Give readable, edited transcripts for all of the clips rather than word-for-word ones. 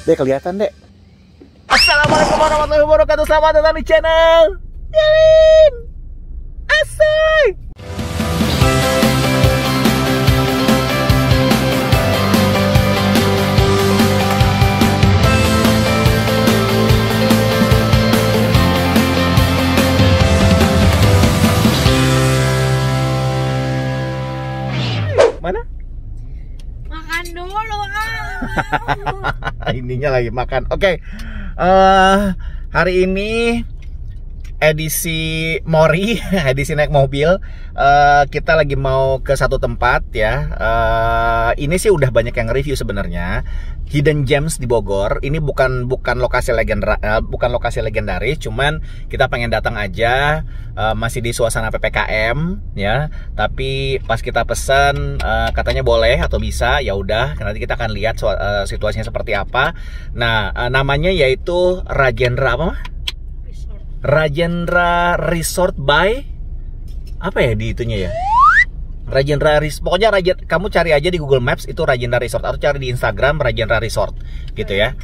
Dek, kelihatan, Dek. Assalamualaikum warahmatullahi wabarakatuh. Selamat datang di channel Yamin Asay. Mana? Makan dulu Ininya lagi makan. Oke. Hari ini edisi Mori, edisi naik mobil. Kita lagi mau ke satu tempat ya. Ini sih udah banyak yang review sebenarnya. Hidden Gems di Bogor. Ini bukan lokasi legendaris, cuman kita pengen datang aja. Masih di suasana PPKM ya. Tapi pas kita pesan katanya boleh atau bisa, ya udah. Nanti kita akan lihat situasinya seperti apa. Nah, namanya yaitu Rajendra apa? Rajendra Resort by apa ya di itunya ya? Rajendra Resort. Pokoknya kamu cari aja di Google Maps itu Rajendra Resort, atau cari di Instagram Rajendra Resort gitu ya.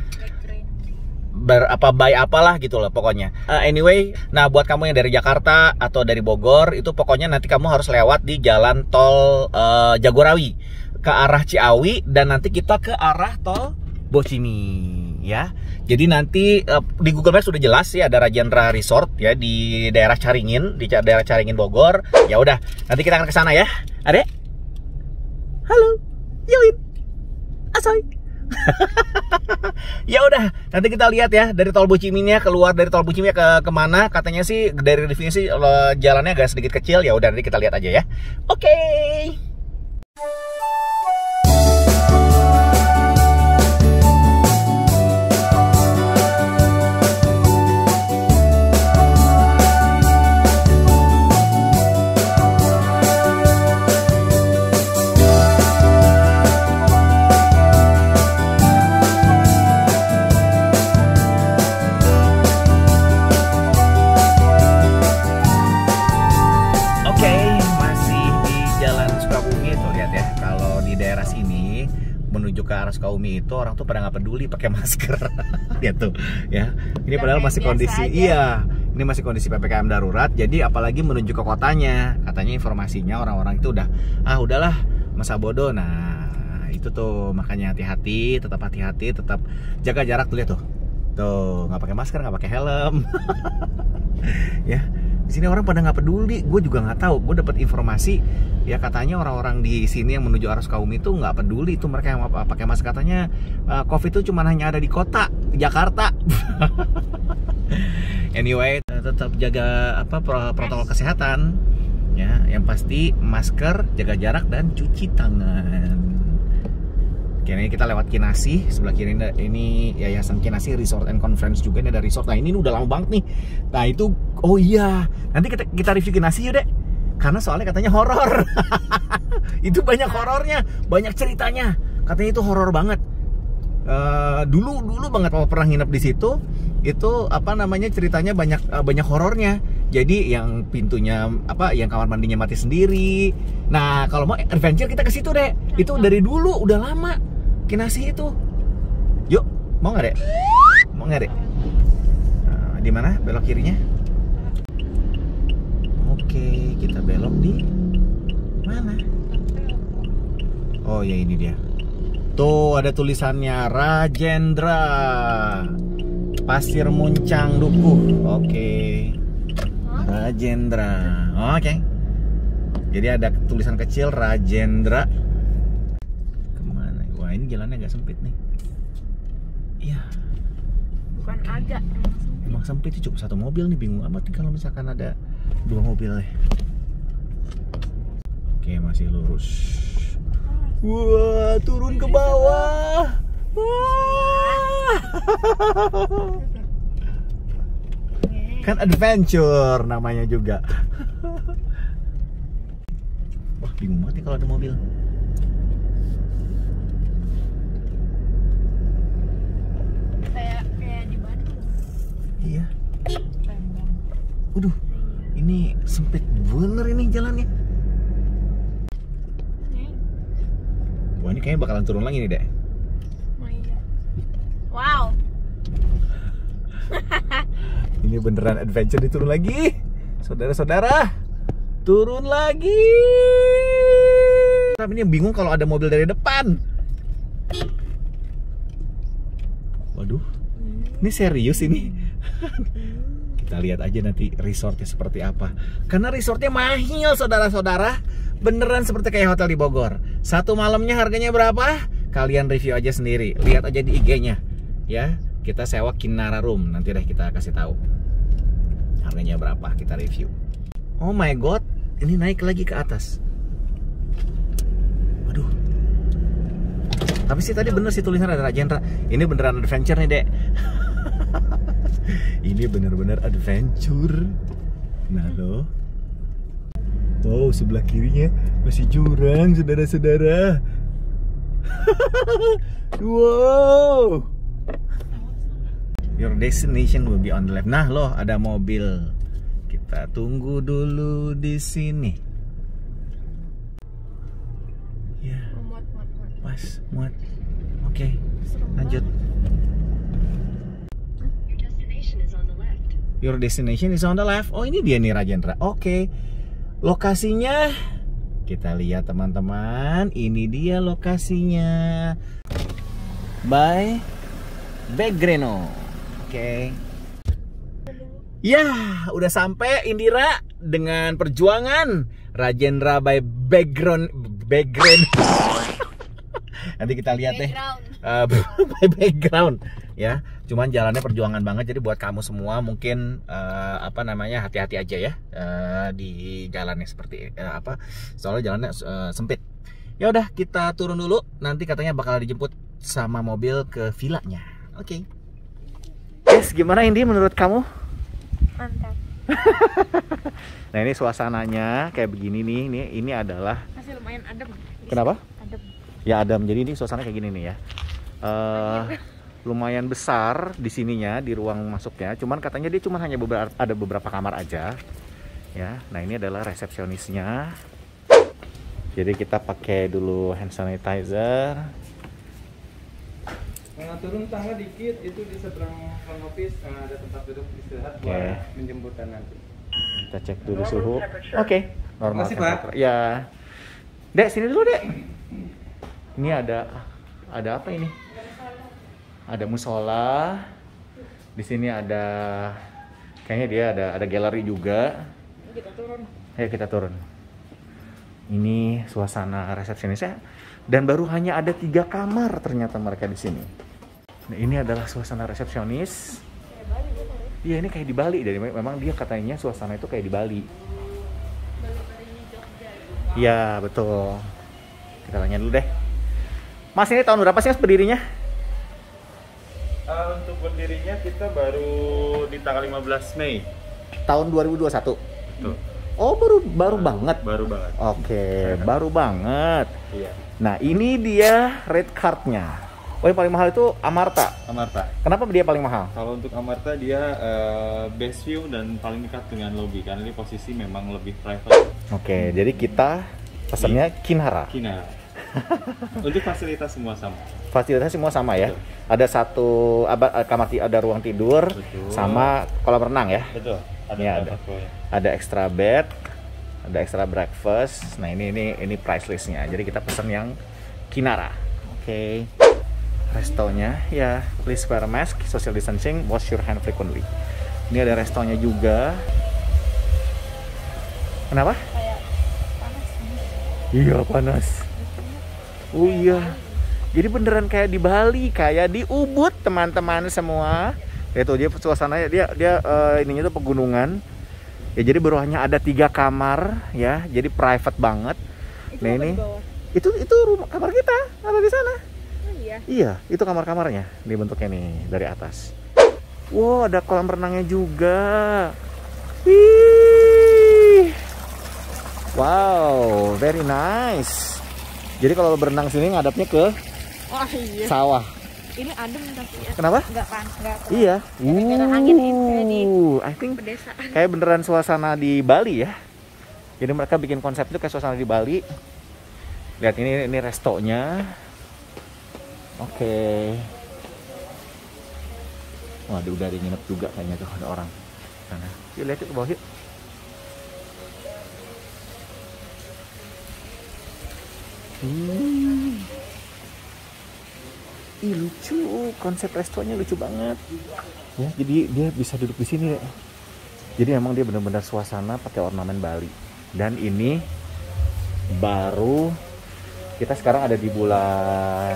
By apalah gitu loh pokoknya. Anyway, nah buat kamu yang dari Jakarta atau dari Bogor itu pokoknya nanti kamu harus lewat di jalan tol Jagorawi ke arah Ciawi, dan nanti kita ke arah tol Bocimi ya. Jadi nanti di Google Maps sudah jelas sih ada Rajendra Resort ya di daerah Caringin, daerah Caringin Bogor. Ya udah, nanti kita akan ke sana ya. Adek. Halo. Yowin. Asoy. Ya udah, nanti kita lihat ya dari tol Bociminya, keluar dari tol Bocimi ke kemana. Katanya sih dari reviewnya sih jalannya agak sedikit kecil. Ya udah, nanti kita lihat aja ya. Oke. Menuju ke arah Sukabumi itu orang tuh pada nggak peduli pakai masker gitu ya. Ini padahal masih kondisi ini masih kondisi PPKM darurat. Jadi apalagi menuju ke kotanya, katanya informasinya orang-orang itu udahlah masa bodoh. Nah itu tuh makanya hati-hati, tetap jaga jarak. Tuh lihat tuh nggak pakai masker, nggak pakai helm. Ya, di sini orang pada nggak peduli. Gue juga nggak tahu. Gue dapat informasi ya, katanya orang-orang di sini yang menuju arah Sukabumi itu nggak peduli itu mereka yang pakai masker. Katanya COVID itu cuma hanya ada di kota Jakarta. Anyway, tetap jaga protokol kesehatan ya. Yang pasti masker, jaga jarak, dan cuci tangan. Oke, ini kita lewat Kinasi. Sebelah kiri ini Yayasan Kinasi Resort and Conference juga. Ini ada resort. Nah ini udah lama banget nih. Nah itu, oh iya, nanti kita review Kinasi yuk dek. Karena soalnya katanya horor. Itu banyak horornya, banyak ceritanya. Katanya itu horor banget. Dulu banget pernah nginep di situ. Itu apa namanya, ceritanya banyak horornya. Jadi yang pintunya yang kamar mandinya mati sendiri. Nah kalau mau adventure kita ke situ deh. Itu dari dulu udah lama Kinasi itu. Yuk, mau nggak dek? Mau nggak dek? Di mana belok kirinya? Oke, kita belok di mana? Oh ya, ini dia. Tuh ada tulisannya Rajendra Pasir Muncang Dukuh. Oke. Rajendra. Oke. Jadi ada tulisan kecil Rajendra. Kemana? Wah ini jalannya agak sempit nih. Iya. Bukan agak, emang sempit sih, cuma satu mobil nih. Bingung amat nih kalau misalkan ada dua mobil nih. Oke, masih lurus. Wah, turun ke bawah. Wah. Kan adventure namanya juga. Wah, bingung banget nih kalau ada mobil. Kayak di Bandung. Iya. Waduh, ini sempit bener ini jalannya. Wah, ini kayaknya bakalan turun lagi nih, Dek. Oh iya. Wow. Ini beneran adventure, diturun lagi. Saudara-saudara, turun lagi. Tapi ini bingung kalau ada mobil dari depan. Waduh, ini serius ini. Kita lihat aja nanti resortnya seperti apa. Karena resortnya mahal, saudara-saudara. Beneran seperti kayak hotel di Bogor. Satu malamnya harganya berapa? Kalian review aja sendiri. Lihat aja di IG-nya. Ya, kita sewa Kinara Room. Nanti deh kita kasih tahu harganya berapa, kita review. Oh my god, ini naik lagi ke atas. Waduh. Tapi sih tadi bener sih tulisan ada Rajendra. Ini beneran adventure nih, Dek. Ini bener-bener adventure. Nah loh. Wow, sebelah kirinya masih jurang, saudara-saudara. Wow. Your destination will be on the left. Nah loh, ada mobil. Kita tunggu dulu di sini. Ya, pas, muat. Oke, lanjut. Your destination is on the left. Oh, ini dia nih Rajendra. Oke. Lokasinya kita lihat teman-teman. Ini dia lokasinya. By Beggreno. Oke. Ya, udah sampai Indira dengan perjuangan Rajendra by background. Nanti kita lihat deh. By background ya. Cuman jalannya perjuangan banget, jadi buat kamu semua mungkin hati-hati aja ya di jalannya seperti soalnya jalannya sempit. Ya udah, kita turun dulu. Nanti katanya bakal dijemput sama mobil ke villanya. Oke. Guys, gimana Indi menurut kamu? Mantap. Nah, ini suasananya kayak begini nih. Ini adalah Masih lumayan adem. Kenapa? Adem. Ya adem. Jadi ini suasananya kayak gini nih ya. Lumayan besar di sininya, di ruang masuknya. Cuman katanya dia cuma hanya ada beberapa kamar aja. Ya. Nah, ini adalah resepsionisnya. Jadi kita pakai dulu hand sanitizer. Turun tangga dikit, itu di seberang front office ada tempat duduk istirahat buat menjemputan nanti. Kita cek dulu suhu. Oke. Normal. Makasih, Pak. Ya. Dek, sini dulu, Dek. Ini ada apa ini? Ada musola. Di sini ada, kayaknya dia ada galeri juga. Kita turun. Ayo kita turun. Ini suasana resepsionisnya, dan baru hanya ada 3 kamar ternyata mereka di sini. Nah, ini adalah suasana resepsionis. Iya, ini kayak di Bali. Jadi memang dia katanya suasana itu kayak di Bali. Iya, betul. Kita tanya dulu deh. Mas, ini tahun berapa sih Mas berdirinya? Untuk berdirinya kita baru di tanggal 15 Mei. Tahun 2021. Tuh. Oh, baru banget. Baru banget. Oke, baru banget. Iya. Nah, ini dia rate card-nya. Oh, yang paling mahal itu Amarta. Amarta. Kenapa dia paling mahal? Kalau untuk Amarta dia best view dan paling dekat dengan lobi karena ini posisi memang lebih private. Oke, jadi kita pesannya Kinara. Kina. Untuk fasilitas semua sama. Fasilitasnya semua sama ya. Betul. Ada satu ada ruang tidur. Betul. Sama kolam renang ya. Betul. Iya, ada extra bed, ada extra breakfast. Nah, ini price listnya. Jadi kita pesan yang Kinara. Oke. Restonya ya, please wear a mask, social distancing, wash your hand frequently. Ini ada restonya juga. Kenapa? Kayak panas. Iya, panas. Oh iya. Jadi beneran kayak di Bali, kayak di Ubud, teman-teman semua. Itu dia suasananya, dia ininya tuh pegunungan. Ya, jadi baru hanya ada 3 kamar ya. Jadi private banget. Itu Nah, apa ini di bawah? itu rumah kamar kita, ada di sana. Oh iya. Iya, itu kamar-kamarnya dibentuknya nih dari atas. Wow, ada kolam renangnya juga. Wih. Wow, very nice. Jadi kalau berenang sini ngadapnya ke Oh iya. sawah. Ini adem tapi ya. Kenapa? Enggak panas, enggak. Iya. Gara-gara angin ini kayak di I think pedesaan. kayak beneran suasana di Bali ya. Jadi mereka bikin konsep itu kayak suasana di Bali. Lihat ini restonya. Oke. Wah, udah ada yang nginep juga kayaknya tuh, ada orang sana. Yuk lihat ke bawah yuk. Ih, lucu, konsep restonya lucu banget. Ya, jadi dia bisa duduk di sini ya. Jadi emang dia benar-benar suasana pakai ornamen Bali. Dan ini baru, kita sekarang ada di bulan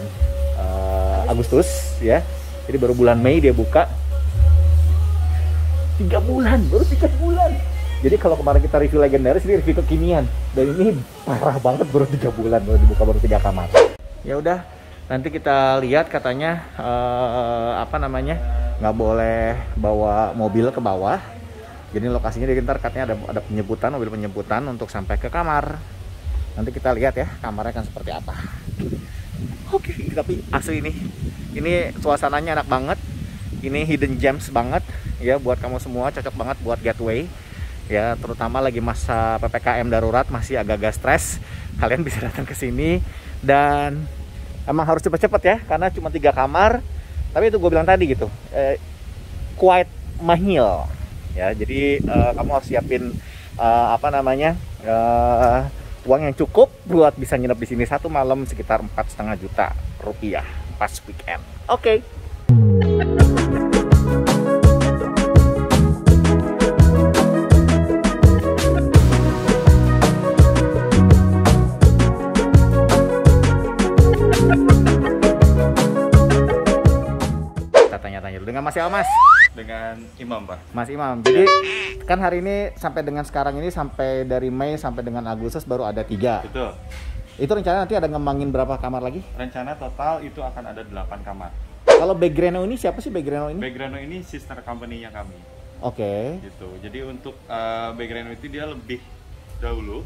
Agustus ya. Jadi baru bulan Mei dia buka. 3 bulan, baru 3 bulan. Jadi kalau kemarin kita review legendaris, ini review kekinian. Dan ini parah banget, baru 3 bulan, baru dibuka, baru 3 kamar. Ya udah, nanti kita lihat katanya nggak boleh bawa mobil ke bawah. Jadi lokasinya di ntar katanya ada penyebutan, mobil penyebutan untuk sampai ke kamar. Nanti kita lihat ya kamarnya akan seperti apa. Oke, tapi asli ini suasananya enak banget. Ini hidden gems banget ya buat kamu semua, cocok banget buat getaway. Ya, terutama lagi masa PPKM darurat masih agak-agak stres. Kalian bisa datang ke sini dan emang harus cepet-cepet ya, karena cuma 3 kamar. Tapi itu gue bilang tadi gitu, quite mahal ya. Jadi kamu harus siapin uang yang cukup buat bisa nginep di sini 1 malam sekitar 4,5 juta rupiah pas weekend. Oke. Dengan Mas Mas? Dengan Imam, Pak. Mas Imam. Jadi kan hari ini sampai dengan sekarang ini, sampai dari Mei sampai dengan Agustus baru ada 3. Betul. Itu rencana nanti ada ngembangin berapa kamar lagi? Rencana total itu akan ada 8 kamar. Kalau Background ini siapa sih Background ini? Background ini sister company-nya kami. Oke. Gitu. Jadi untuk Background itu dia lebih dahulu,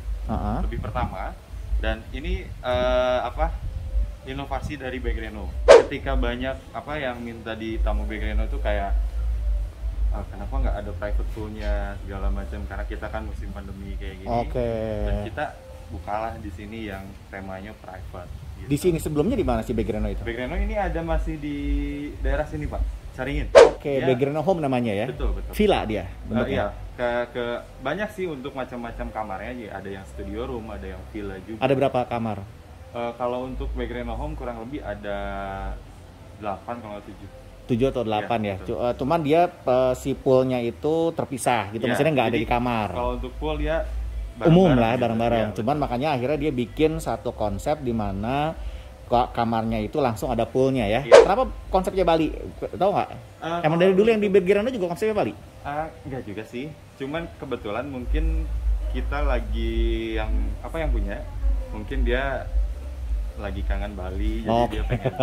lebih pertama. Dan ini inovasi dari Background. Ketika banyak yang minta di tamu Background itu kayak kenapa nggak ada private poolnya segala macam, karena kita kan musim pandemi kayak gini. Oke. Dan kita bukalah di sini yang temanya private. Gitu. Di sini sebelumnya di mana sih Background itu? Background ini ada masih di daerah sini, Pak, Caringin. Oke, Background Home namanya ya. Betul. Villa dia bentuknya. Iya. Banyak sih untuk macam-macam kamarnya. Ada yang studio room, ada yang villa juga. Ada berapa kamar? Kalau untuk Background Home kurang lebih ada 8 kalau 7. 7 atau 8 ya. Cuman dia si poolnya itu terpisah gitu. Maksudnya nggak ada di kamar. Kalau untuk pool ya umum lah, bareng-bareng. Cuman makanya akhirnya dia bikin satu konsep di mana kamarnya itu langsung ada poolnya ya. Kenapa konsepnya Bali? Tahu nggak? Emang dari dulu yang di Background juga konsepnya Bali? Enggak juga sih. Cuman kebetulan mungkin kita lagi yang punya. Mungkin dia lagi kangen Bali, jadi dia pengen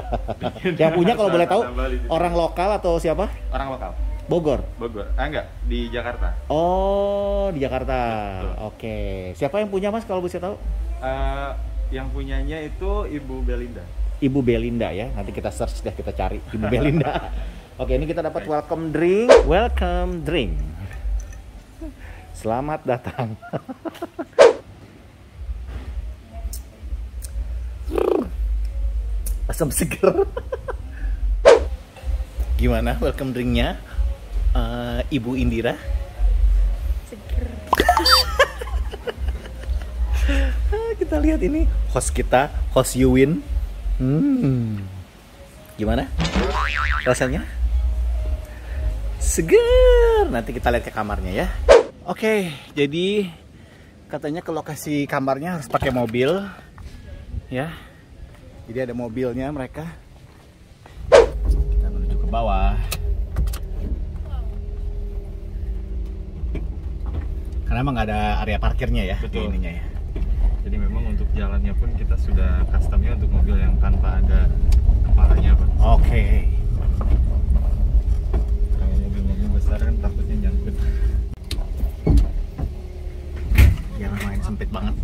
yang punya kalau boleh tahu orang lokal atau siapa? Orang lokal. Bogor? Enggak, di Jakarta. Oh, di Jakarta. Oke. Siapa yang punya, Mas, kalau bisa tahu? Yang punyanya itu Ibu Belinda. Ibu Belinda ya, nanti kita search deh, kita cari Ibu Belinda. Oke, ini kita dapat welcome drink. Selamat datang. Asam seger. Gimana welcome drinknya, Ibu Indira? Seger. Kita lihat ini host Yuwin. Gimana rasanya? Seger. Nanti kita lihat ke kamarnya ya. Oke, jadi katanya ke lokasi kamarnya harus pakai mobil ya. Jadi ada mobilnya mereka. Kita menuju ke bawah. Karena emang nggak ada area parkirnya ya. Betul. Ininya ya. Jadi memang untuk jalannya pun kita sudah customnya untuk mobil yang tanpa ada kepalanya, Pak. Oke. Kalau mobil-mobil besar kan takutnya nyangkut. Ya lumayan sempit banget.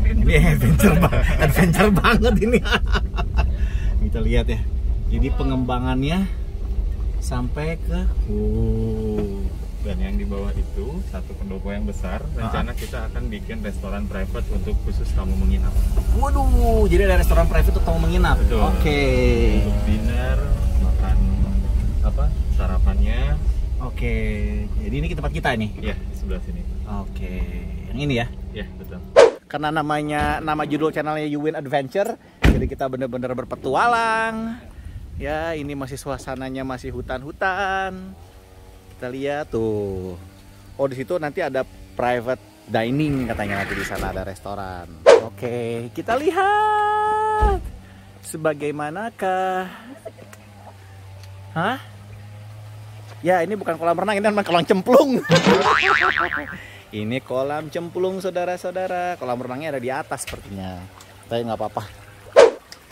Ini adventure banget ini. Kita lihat ya. Jadi pengembangannya sampai ke dan yang di bawah itu satu pendopo yang besar. Rencana kita akan bikin restoran private untuk khusus tamu menginap. Waduh, jadi ada restoran private untuk tamu menginap. Betul. Oke. Untuk dinner, sarapannya. Oke, jadi ini tempat kita nih. Ya, sebelah sini. Oke, yang ini ya. Ya, betul. Karena nama judul channelnya You Win Adventure, jadi kita bener-bener berpetualang. Ya, ini masih suasananya masih hutan-hutan. Kita lihat tuh. Oh, di situ nanti ada private dining katanya, nanti di sana ada restoran. Oke, kita lihat. Sebagaimanakah? Hah? Ya, ini bukan kolam renang, ini memang kolam cemplung. Ini kolam cemplung, saudara-saudara. Kolam renangnya ada di atas sepertinya. Tapi nggak apa-apa.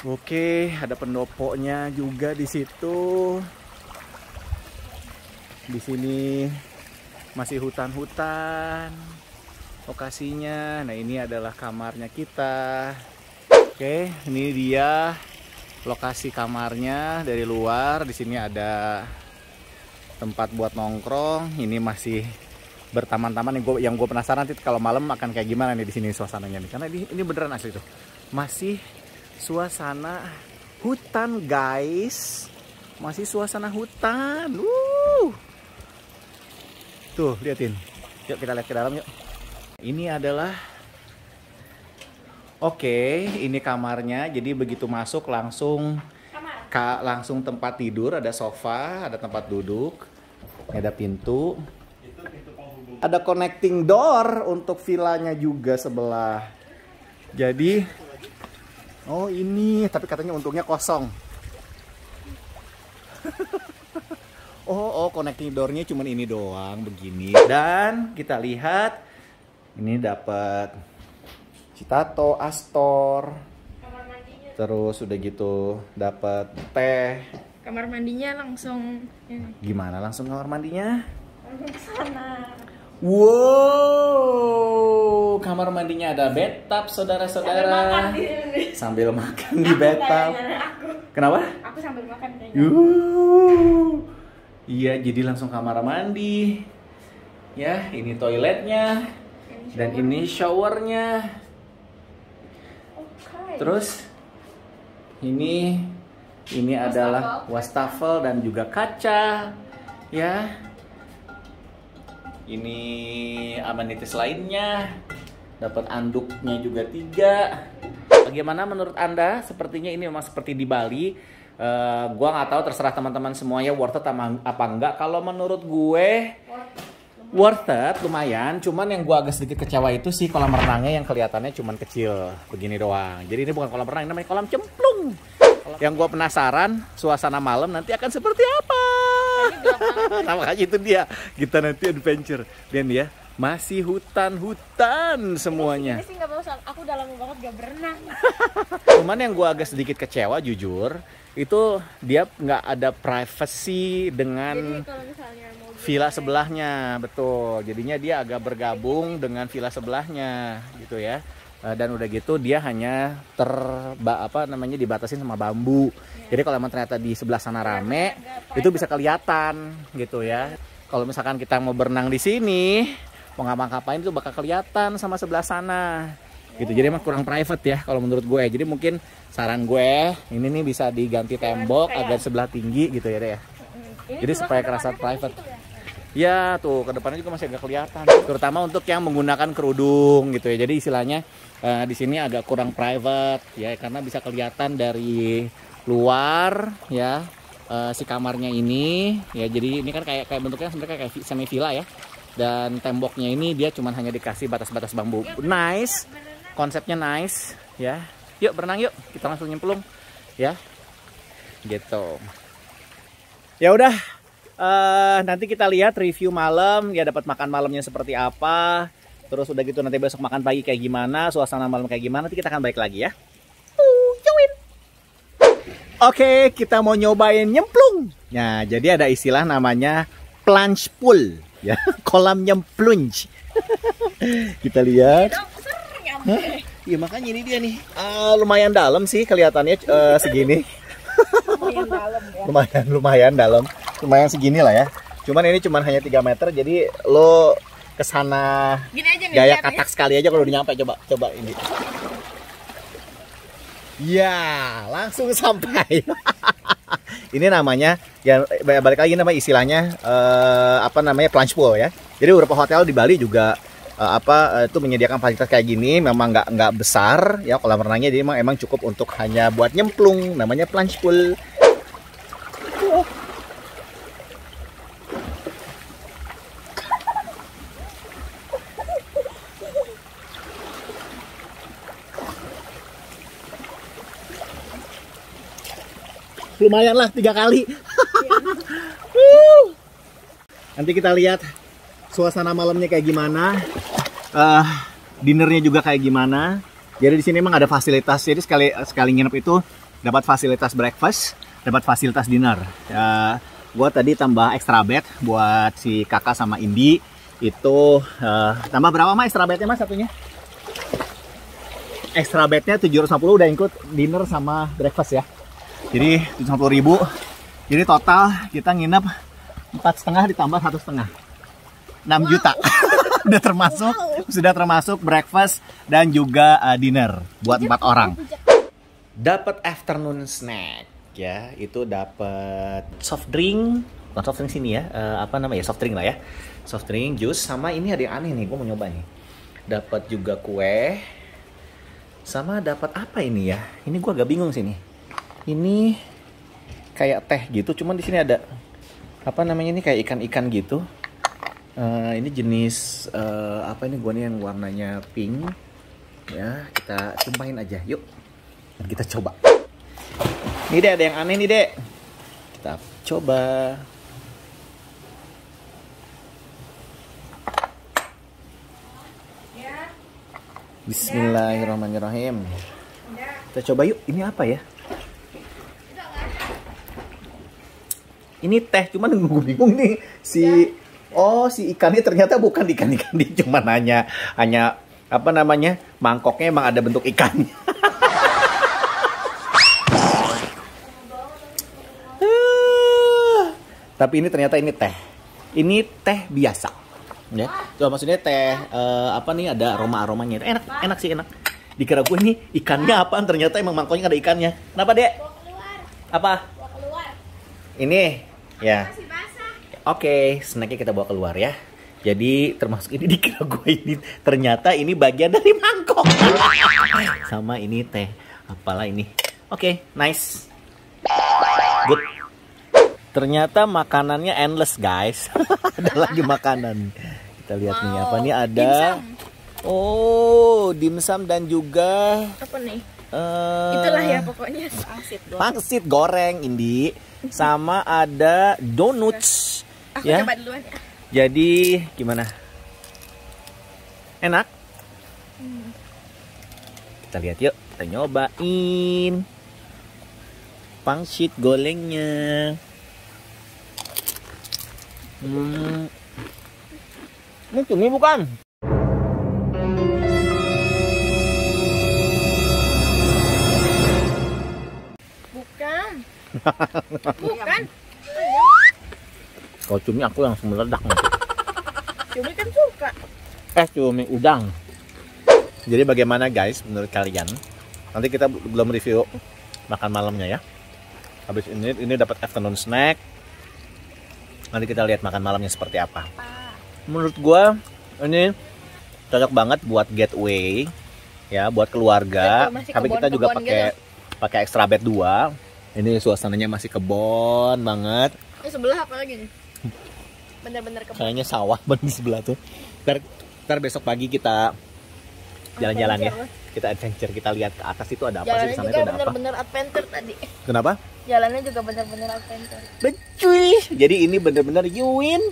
Oke, ada pendopoknya juga di situ. Di sini masih hutan-hutan lokasinya. Nah, ini adalah kamarnya kita. Oke, ini dia lokasi kamarnya dari luar. Di sini ada tempat buat nongkrong. Ini masih bertaman-taman. Yang gue penasaran nanti kalau malam akan kayak gimana nih di sini suasananya nih. Karena ini beneran asli tuh. Masih suasana hutan, guys. Masih suasana hutan. Tuh, liatin. Yuk kita lihat ke dalam yuk. Ini adalah ini kamarnya. Jadi begitu masuk langsung langsung tempat tidur, ada sofa, ada tempat duduk, ada pintu. Ada connecting door untuk villanya juga sebelah. Jadi ini, tapi katanya untungnya kosong. Connecting door-nya cuman ini doang begini. Dan kita lihat ini dapat citato, astor. Terus udah gitu dapat teh. Kamar mandinya langsung ini. Gimana langsung kamar mandinya? Langsung ke sana. Wow, kamar mandinya ada bathtub, saudara-saudara. Sambil makan di bathtub. Kenapa? Aku sambil makan kayaknya. Iya, jadi langsung kamar mandi. Ya, ini toiletnya. Dan ini showernya. Terus ini adalah wastafel dan juga kaca. Ya. Ini amenities lainnya. Dapat anduknya juga 3. Bagaimana menurut Anda? Sepertinya ini memang seperti di Bali. Gua nggak tahu, terserah teman-teman semuanya worth it apa enggak. Kalau menurut gue worth it, lumayan. Cuman yang gua agak sedikit kecewa itu sih kolam renangnya yang kelihatannya cuman kecil begini doang. Jadi ini bukan kolam renang, ini namanya kolam cemplung. Yang gua penasaran suasana malam nanti akan seperti apa. Nah, makanya itu dia, kita nanti adventure. Dan ya masih hutan-hutan semuanya. Ini sih nggak mau, aku udah lama banget gak berenang. Cuman yang gua agak sedikit kecewa jujur, itu dia nggak ada privacy dengan Jadi kalau misalnya mau villa sebelahnya, betul. Jadinya dia agak bergabung dengan villa sebelahnya, gitu ya. Dan udah gitu dia hanya dibatasin sama bambu. Jadi kalau emang ternyata di sebelah sana rame, itu bisa kelihatan, gitu ya. Kalau misalkan kita mau berenang di sini, mau ngapa-ngapain itu bakal kelihatan sama sebelah sana. Gitu. Jadi emang kurang private ya kalau menurut gue. Jadi mungkin saran gue ini nih bisa diganti tembok agar sebelah tinggi gitu ya deh ya. Jadi supaya kerasa private. Ya tuh kedepannya juga masih agak kelihatan. Terutama untuk yang menggunakan kerudung gitu ya. Jadi istilahnya di sini agak kurang private ya, karena bisa kelihatan dari luar ya si kamarnya ini ya. Jadi ini kan kayak bentuknya sebenarnya kayak semi villa ya. Dan temboknya ini dia cuma hanya dikasih batas-batas bambu. Nice. Konsepnya nice ya. Yuk berenang yuk, kita langsung nyemplung ya. Gitu. Ya udah, nanti kita lihat review malam ya, dapat makan malamnya seperti apa. Terus udah gitu nanti besok makan pagi kayak gimana, suasana malam kayak gimana, nanti kita akan balik lagi ya. Join. Oke, kita mau nyobain nyemplung. Nah, jadi ada istilah namanya plunge pool ya, kolam nyemplung. Kita lihat. Iya makanya ini dia nih. Lumayan dalam sih kelihatannya segini. lumayan dalam ya. Lumayan dalam. Lumayan segini lah ya. Cuman ini cuman hanya 3 meter, jadi lo kesana Gini aja nih, gaya lihat katak sekali aja kalau udah nyampe. Coba ini. Ya, langsung sampai. Ini namanya ya balik lagi nama istilahnya apa namanya plunge pool ya. Jadi beberapa hotel di Bali juga itu menyediakan fasilitas kayak gini. Memang nggak besar ya kolam renangnya, jadi emang cukup untuk hanya buat nyemplung. Namanya plunge pool. Lumayan lah 3 kali. Nanti kita lihat suasana malamnya kayak gimana, dinernya juga kayak gimana. Jadi di sini emang ada fasilitas. Jadi sekali nginep itu dapat fasilitas breakfast, dapat fasilitas dinner. Gua tadi tambah extra bed buat si kakak sama Indi. Itu tambah berapa mas extra bednya mas satunya? Extra bednya 750 udah include dinner sama breakfast ya. Jadi 750.000. Jadi total kita nginep 4,5 ditambah 1,5. 6 juta. Sudah termasuk breakfast dan juga dinner buat 4 orang. Dapat afternoon snack ya, itu dapat soft drink, bukan soft drink sini ya, apa namanya soft drink lah ya, soft drink, jus, sama ini ada yang aneh nih, gue mau nyoba nih. Dapat juga kue, sama dapat apa ini ya? Ini gue agak bingung sini. Ini kayak teh gitu, cuman di sini ada apa namanya ini kayak ikan-ikan gitu. Ini jenis apa ini gua nih yang warnanya pink. Ya, kita tumpahin aja. Yuk. Kita coba. Nih Dek, ada yang aneh nih Dek. Kita coba. Bismillahirrahmanirrahim. Kita coba yuk. Ini apa ya? Ini teh, cuman gue bingung nih si ikannya ternyata bukan ikan-ikan, dia cuma hanya apa namanya mangkoknya emang ada bentuk ikannya. Tapi ini ternyata ini teh biasa ya. Coba maksudnya teh apa nih ada aromanya enak sih, enak. Dikira gue ini ikannya apaan, ternyata emang mangkoknya ada ikannya. Kenapa Dek? Apa? Ini ya. Oke, snacknya kita bawa keluar ya. Jadi termasuk ini dikira gue ini, ternyata ini bagian dari mangkok. Sama ini teh, apalah ini. Oke, nice. Good. Ternyata makanannya endless guys. Ada lagi makanan. Kita lihat nih apa nih ada. Dimsum. Oh, dimsum dan juga apa nih? Itulah ya pokoknya pangsit goreng Indi. Sama ada donuts. Aku ya. coba duluan ya. Jadi gimana? Enak? Kita lihat yuk, kita nyobain pangsit gorengnya. Ini cumi bukan? Bukan. Kalau cumi aku langsung meledak nanti. Cumi kan suka. Cumi udang. Jadi bagaimana guys menurut kalian? Nanti kita belum review makan malamnya ya. Habis ini dapat afternoon snack. Nanti kita lihat makan malamnya seperti apa. Menurut gua ini cocok banget buat getaway ya, buat keluarga. Tapi kita juga pakai extra bed 2. Ini suasananya masih kebon banget. Ini sebelah apa lagi nih? Bener-bener kebon. Kayaknya sawah di sebelah tuh. Ntar besok pagi kita jalan-jalan ya. Kita adventure, kita lihat ke atas itu ada apa sih, di sana itu ada apa. Jalannya juga bener-bener adventure tadi. Kenapa? Jalannya juga bener-bener adventure. Becuy. Jadi ini bener-bener Yuin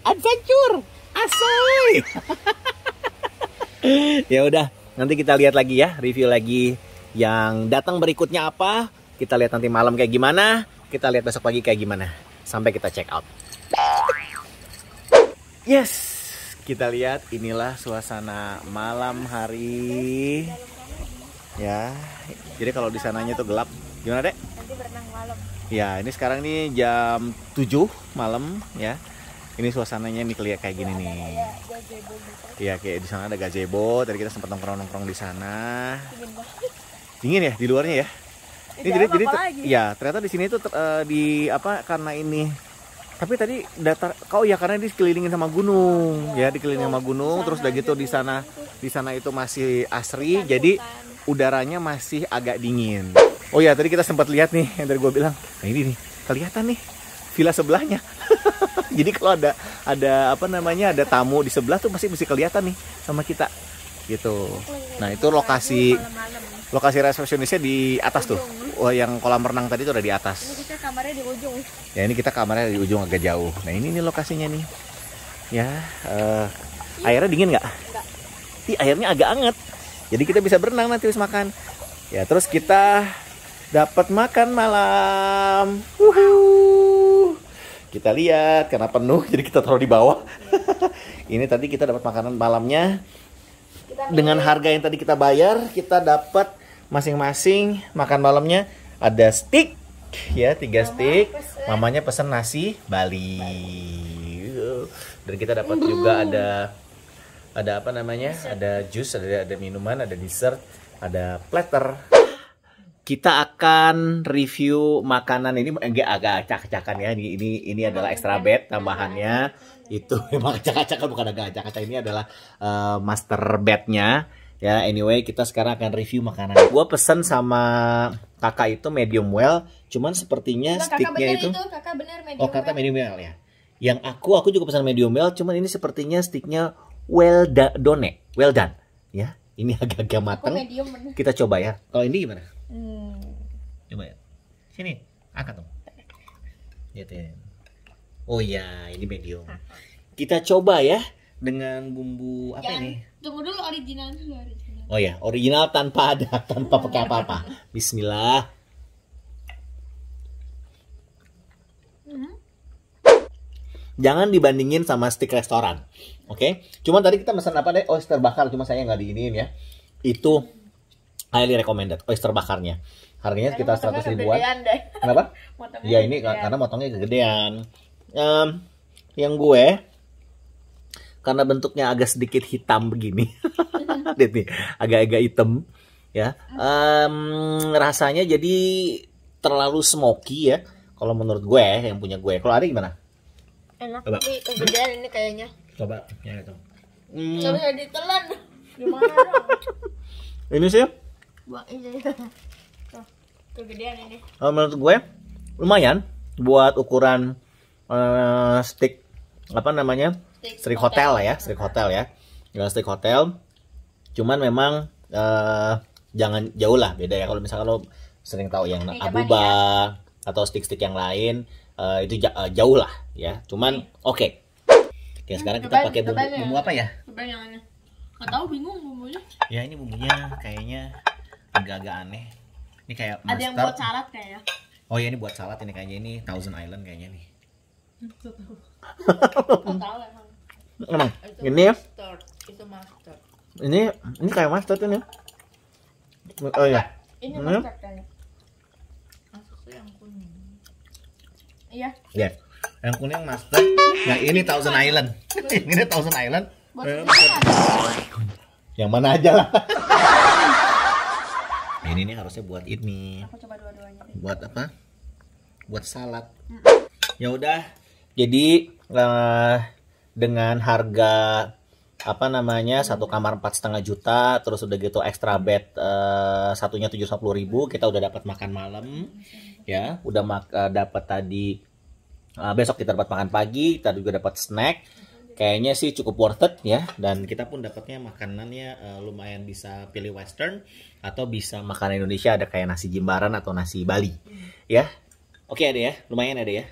adventure. Asoy. Ya udah, nanti kita lihat lagi ya, review lagi yang datang berikutnya apa. Kita lihat nanti malam kayak gimana, kita lihat besok pagi kayak gimana, sampai kita check out. Yes, kita lihat inilah suasana malam hari ya. Jadi kalau di sananya tuh gelap. Gimana Dek? Nanti berenang malam. Ya, ini sekarang nih jam 7 malam ya. Ini suasananya nih kelihatan kayak gini nih. Iya, kayak di sana ada gazebo. Tadi kita sempat nongkrong di sana. Dingin ya di luarnya ya. Ini jadi ya ternyata di sini tuh di apa karena ini. Tapi tadi datar, ya karena dikelilingin sama gunung, ya dikelilingin sama gunung, terus udah gitu di sana itu masih asri, jadi udaranya masih agak dingin. Oh ya tadi kita sempat lihat nih yang tadi gue bilang, nah ini nih kelihatan nih villa sebelahnya. Jadi kalau ada apa namanya ada tamu di sebelah tuh masih kelihatan nih sama kita, gitu. Nah itu lokasi resepsionisnya di atas tuh. Oh, yang kolam renang tadi tuh udah di atas. Ini kita kamarnya di ujung. Ya ini kita kamarnya di ujung agak jauh. Nah ini nih lokasinya nih. Ya, airnya dingin nggak? Enggak. Airnya agak anget. Jadi kita bisa berenang nanti habis makan. Ya terus kita dapat makan malam. Kita lihat karena penuh, jadi kita taruh di bawah. Ini tadi kita dapat makanan malamnya. Dengan harga yang tadi kita bayar, kita dapat masing-masing makan malamnya ada steak ya 3 steak. Mamanya pesen nasi Bali. Dan kita dapat juga ada apa namanya? Ada jus, ada minuman, ada dessert, ada platter. Kita akan review makanan ini agak acak-acakan ya. Ini adalah extra bed tambahannya. Itu memang acak-acakan, bukan agak acak-acakan. Ini adalah master bednya. Ya, anyway, kita sekarang akan review makanan. Gua pesen sama kakak itu medium well, cuman sepertinya sticknya itu. Kakak bener medium. Oh, kakak medium well ya. Yang aku juga pesan medium well, cuman ini sepertinya sticknya well done, ya. Ini agak-agak matang. Kita coba ya. Kalau ini gimana? Coba ya. Sini, angkat dong. Lihatin. Oh ya, ini medium. Kita coba ya dengan bumbu apa ini? Tunggu dulu, original dulu. Oh ya, original tanpa pakai apa-apa. Bismillah. Jangan dibandingin sama steak restoran, oke? Cuman tadi kita pesan apa deh? Oyster bakar, cuma saya nggak diiniin ya. Itu highly recommended, oyster bakarnya. Harganya sekitar 100 ribuan. Kenapa? Ya ini karena motongnya kegedean. Yang gue karena bentuknya agak sedikit hitam begini, lihat nih, agak-agak hitam, ya. Rasanya jadi terlalu smoky ya. Kalau menurut gue, yang punya gue. Kalau ada gimana? Enak, tapi kegedean ini kayaknya. Coba, ya itu. Coba saya ditelan. Gimana dong? Ini sih? Buang ini. Tuh, kegedean ini. Menurut gue lumayan buat ukuran steak apa namanya? Steak hotel lah ya, steak hotel ya. Steak hotel. Cuman memang jangan jauh lah, beda ya. Kalau misalnya lo sering tahu yang abuba atau steak-steak yang lain, itu jauh lah ya. Cuman oke. Oke, sekarang kita pakai bumbu apa ya? Kebanyakannya. Nggak tahu, bingung bumbunya. Ya ini bumbunya kayaknya agak-agak aneh. Ini kayak mustard. Ada yang buat salad kayaknya. Oh ya ini buat salad ini kayaknya, ini Thousand Island kayaknya nih. Nggak tahu emang. Emang ini ya? Itu mustard. Ini kayak mustard ini. Oh ya. Ini mustard kayaknya. Masuk yang kuning. Iya. Ya. Yang kuning mustard. Nah ini Thousand Island. Ini Thousand Island. Yang mana aja lah. Ini nih harusnya buat ini. Aku coba dua-duanya. Buat apa? Buat salad. Ya udah. Jadi dengan harga apa namanya 1 kamar 4,5 juta, terus udah gitu extra bed satunya 750.000, kita udah dapat makan malam, ya, udah dapat tadi, besok kita dapat makan pagi, kita juga dapat snack, kayaknya sih cukup worth it ya, dan kita pun dapatnya makanannya lumayan bisa pilih western atau bisa makanan Indonesia, ada kayak nasi jimbaran atau nasi Bali, ya, oke ada ya, lumayan ada ya.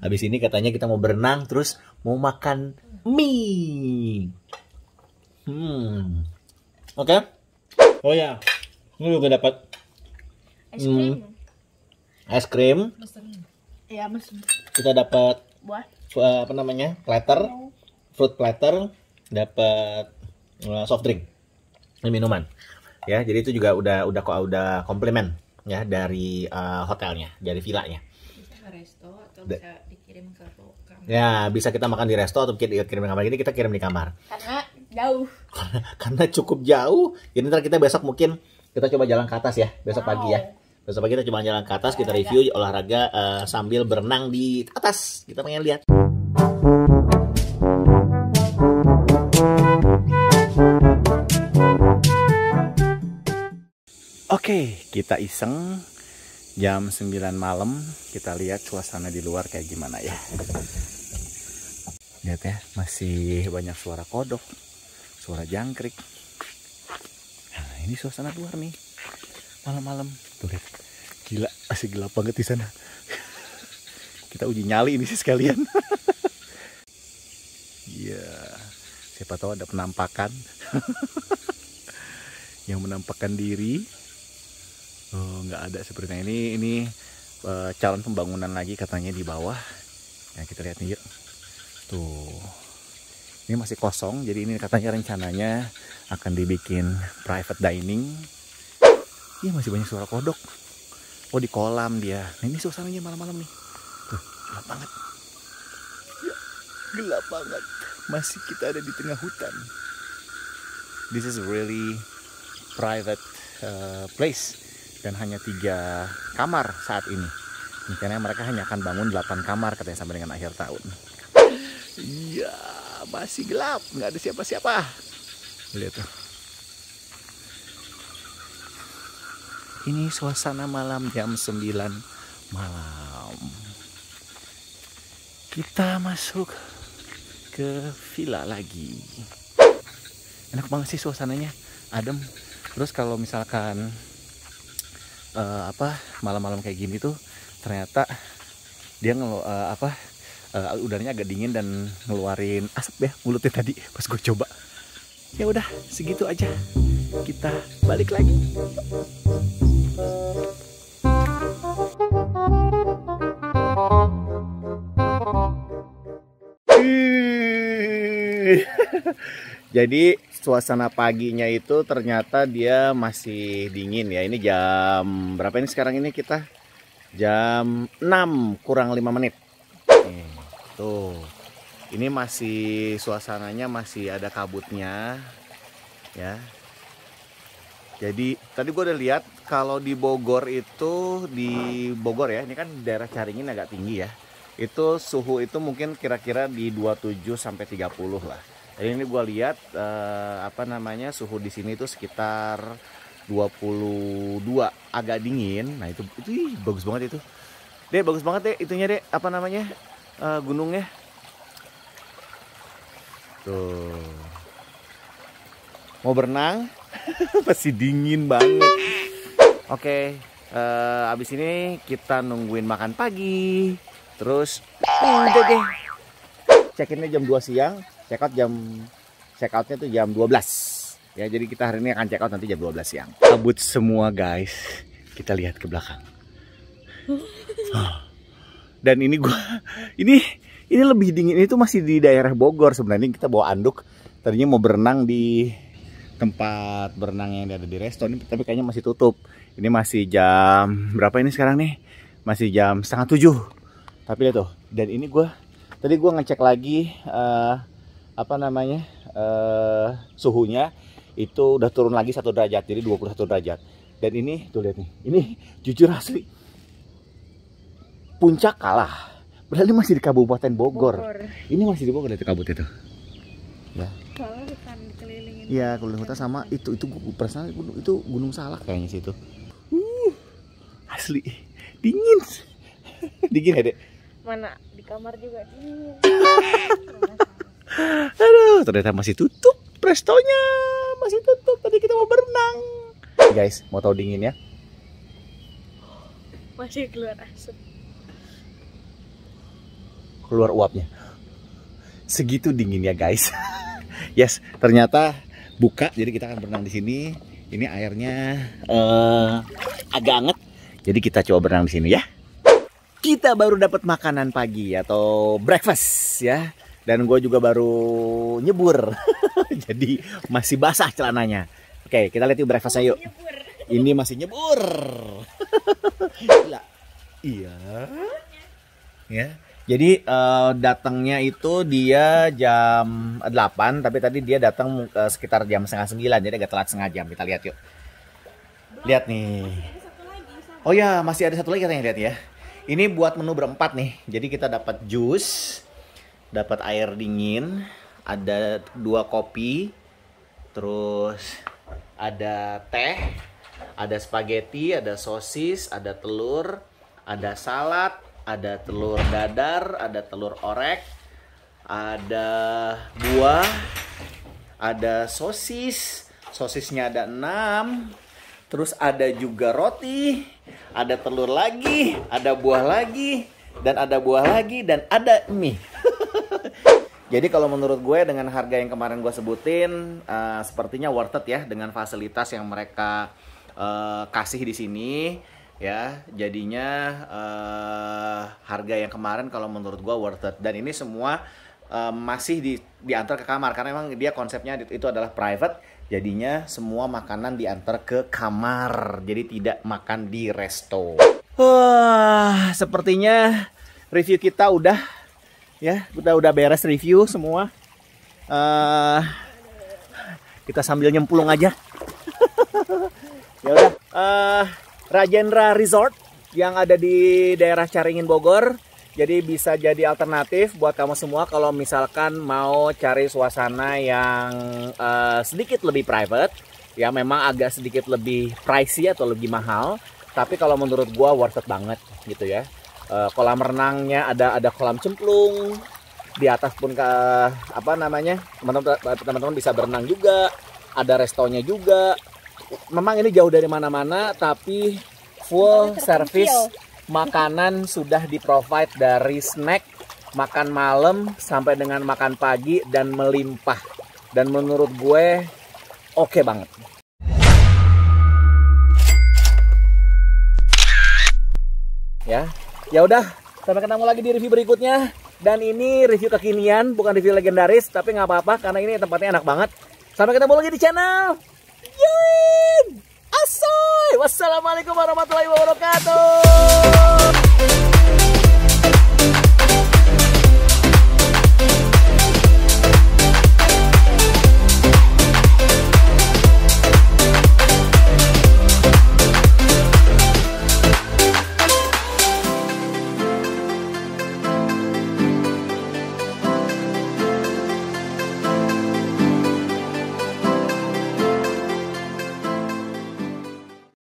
Habis ini katanya kita mau berenang terus mau makan mie. Oke. Oh ya, ini juga dapat es krim. Iya, mesen. Kita dapat Buat apa namanya? Platter, fruit platter, dapat soft drink, minuman. Ya, jadi itu juga udah komplimen ya dari hotelnya, dari villanya. Bisa ke resto atau bisa dikirim ke kamar. Ya, bisa kita makan di resto atau kirim di kamar. Ini kita kirim di kamar. karena jauh. Karena cukup jauh. Jadi ntar kita besok mungkin kita coba jalan ke atas ya, besok pagi ya. Terus apa kita cuma jalan ke atas, kita review olahraga sambil berenang di atas. Kita pengen lihat. Oke, kita iseng jam 9 malam, kita lihat suasana di luar kayak gimana ya. Lihat ya, masih banyak suara kodok, suara jangkrik. Nah, ini suasana luar nih, malam-malam. Tuh lihat, gila, masih gelap banget di sana. Kita uji nyali ini sih sekalian. Iya, siapa tahu ada penampakan. Yang menampakkan diri. Oh, nggak ada sepertinya. Ini calon pembangunan lagi katanya di bawah. Nah, kita lihat nih yuk. Tuh, ini masih kosong. Jadi ini katanya rencananya akan dibikin private dining. Iya, masih banyak suara kodok. Oh, di kolam dia. Nah, ini suasananya malam-malam nih. Tuh, gelap banget. Ya, gelap banget. Masih kita ada di tengah hutan. This is really private place. Dan hanya 3 kamar saat ini. Karena mereka hanya akan bangun 8 kamar katanya sampai dengan akhir tahun. Iya, masih gelap, nggak ada siapa-siapa. Lihat tuh. Ini suasana malam jam 9 malam. Kita masuk ke villa lagi. Enak banget sih suasananya, adem. Terus kalau misalkan malam-malam kayak gini tuh ternyata dia udaranya agak dingin dan ngeluarin asap ya mulutnya tadi pas gue coba. Ya udah segitu aja, kita balik lagi. Jadi suasana paginya itu ternyata dia masih dingin ya. Ini jam berapa ini sekarang ini kita? Jam 6 kurang 5 menit. Nih, tuh. Ini masih suasananya masih ada kabutnya ya. Jadi tadi gue udah lihat kalau di Bogor itu, di Bogor ya, ini kan daerah Caringin agak tinggi ya. Itu suhu itu mungkin kira-kira di 27 sampai 30 lah. Jadi ini gue lihat suhu di sini itu sekitar 22, agak dingin. Nah itu bagus banget itu. Dek, bagus banget deh itunya deh, gunungnya. Tuh. Mau berenang? Masih dingin banget. Oke, abis ini kita nungguin makan pagi. Terus udah deh. Check-innya jam 2 siang. Check outnya tuh jam 12 ya, jadi kita hari ini akan check out nanti jam 12 siang. Kabut semua guys, kita lihat ke belakang. Dan ini ini lebih dingin, itu masih di daerah Bogor sebenarnya. Kita bawa anduk, tadinya mau berenang di tempat berenang yang ada di resto ini, tapi kayaknya masih tutup. Ini masih jam berapa ini sekarang nih? Masih jam 6:30. Tapi lihat tuh, dan ini tadi gue ngecek lagi suhunya itu udah turun lagi 1 derajat, jadi 21 derajat. Dan ini tuh lihat nih, ini jujur asli Puncak kalah, berarti masih di Kabupaten Bogor. Ini masih di Bogor, lihat kabut itu ya. Soalnya hutan dikelilingin. Iya, keliling hutan sama itu perasaan itu Gunung Salak kayaknya sih itu. Asli dingin. Dingin ya, Dek? Mana di kamar juga dingin. Aduh, ternyata masih tutup. Prestonya masih tutup. Tadi kita mau berenang. Guys, mau tahu dinginnya? Masih keluar asap. Keluar uapnya. Segitu dinginnya, guys. Yes, ternyata buka. Jadi kita akan berenang di sini. Ini airnya agak anget. Jadi kita coba berenang di sini ya. Kita baru dapat makanan pagi atau breakfast ya. Dan gue juga baru nyebur. Jadi masih basah celananya. Oke, kita lihat yuk breakfastnya yuk. Ini masih nyebur. Gila. Iya. Ya. Jadi datangnya itu dia jam 8, tapi tadi dia datang sekitar jam setengah 9, jadi agak telat setengah jam. Kita lihat yuk. Lihat nih. Oh ya, masih ada satu lagi katanya, lihat ya. Ini buat menu berempat nih. Jadi kita dapat jus, dapat air dingin, ada 2 kopi, terus ada teh, ada spaghetti, ada sosis, ada telur, ada salad, ada telur dadar, ada telur orek, ada buah, ada sosis, sosisnya ada 6, terus ada juga roti, ada telur lagi, ada buah lagi, dan ada buah lagi, dan ada mie. Jadi kalau menurut gue dengan harga yang kemarin gue sebutin, sepertinya worth it ya dengan fasilitas yang mereka kasih di sini. Ya, jadinya harga yang kemarin kalau menurut gue worth it. Dan ini semua masih diantar ke kamar karena memang dia konsepnya itu adalah private. Jadinya semua makanan diantar ke kamar. Jadi tidak makan di resto. Sepertinya review kita udah beres review semua. Kita sambil nyemplung aja. Ya udah. Rajendra Resort yang ada di daerah Caringin Bogor. Jadi bisa jadi alternatif buat kamu semua kalau misalkan mau cari suasana yang sedikit lebih private. Ya memang agak sedikit lebih pricey atau lebih mahal. Tapi kalau menurut gua worth it banget gitu ya. Kolam renangnya ada kolam cemplung. Di atas pun teman-teman bisa berenang juga. Ada restonya juga. Memang ini jauh dari mana-mana tapi full service makanan sudah di-provide dari snack, makan malam sampai dengan makan pagi dan melimpah. Dan menurut gue oke banget. Ya udah, sampai ketemu lagi di review berikutnya. Dan ini review kekinian, bukan review legendaris, tapi nggak apa-apa karena ini tempatnya enak banget. Sampai ketemu lagi di channel Asoy. Wassalamualaikum warahmatullahi wabarakatuh.